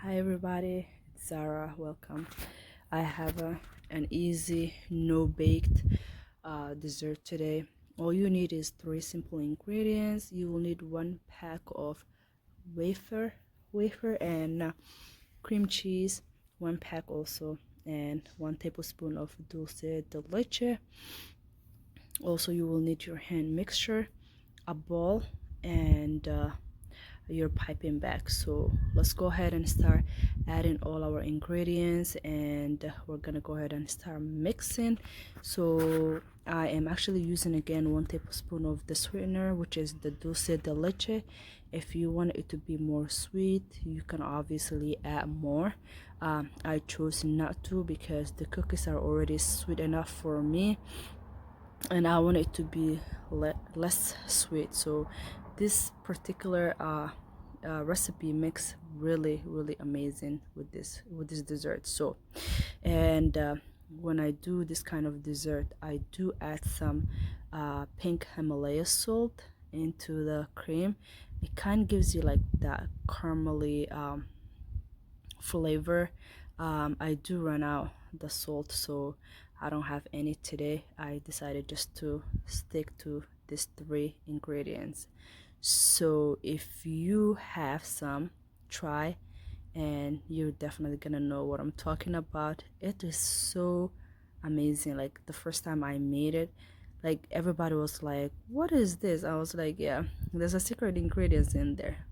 Hi everybody, it's Zara. Welcome. I have an easy, no-baked dessert today. All you need is three simple ingredients. You will need one pack of wafer, and cream cheese, one pack also, and 1 tablespoon of dulce de leche. Also, you will need your hand mixture, a bowl, and your piping bag. So let's go ahead and start adding all our ingredients, and we're gonna go ahead and start mixing. So I am actually using again 1 tablespoon of the sweetener, which is the dulce de leche. If you want it to be more sweet, you can obviously add more. I chose not to because the cookies are already sweet enough for me, and I want it to be less sweet. So this particular recipe makes really amazing with this dessert. So, and when I do this kind of dessert, I do add some pink Himalaya salt into the cream. It kind of gives you like that caramely flavor. I do run out the salt, so I don't have any today. I decided just to stick to these three ingredients. So if you have some, try, and you're definitely gonna know what I'm talking about. It is so amazing. Like the first time I made it, like everybody was like, what is this? I was like, yeah, there's a secret ingredients in there.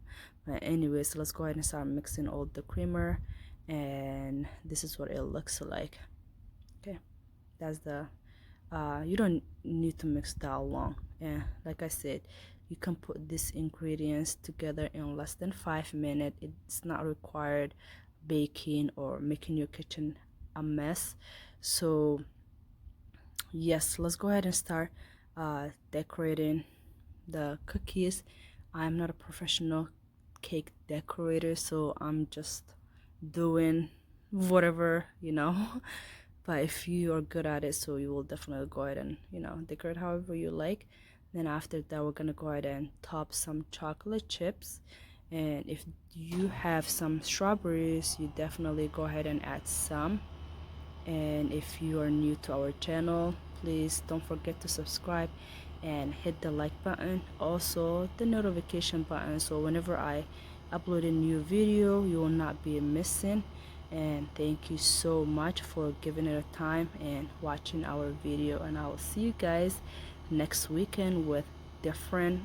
But anyways, let's go ahead and start mixing all the creamer, and this is what it looks like. Okay, that's the you don't need to mix that long. And like I said, you can put these ingredients together in less than 5 minutes. It's not required baking or making your kitchen a mess. So yes, let's go ahead and start decorating the cookies. I'm not a professional cake decorator, so I'm just doing whatever, but if you are good at it, so you will definitely go ahead and decorate however you like. Then after that, we're gonna go ahead and top some chocolate chips, and if you have some strawberries, you definitely go ahead and add some. And if you are new to our channel, please don't forget to subscribe and hit the like button, also the notification button, so whenever I upload a new video, you will not be missing. And thank you so much for giving it a time and watching our video, and I will see you guys next weekend with different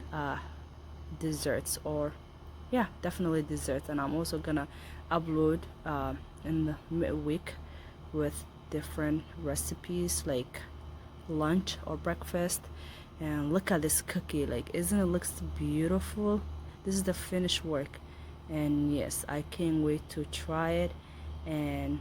desserts, or yeah, definitely desserts. And I'm also gonna upload in the midweek with different recipes like lunch or breakfast. And look at this cookie, like, isn't it looks beautiful? This is the finished work, and yes, I can't wait to try it. And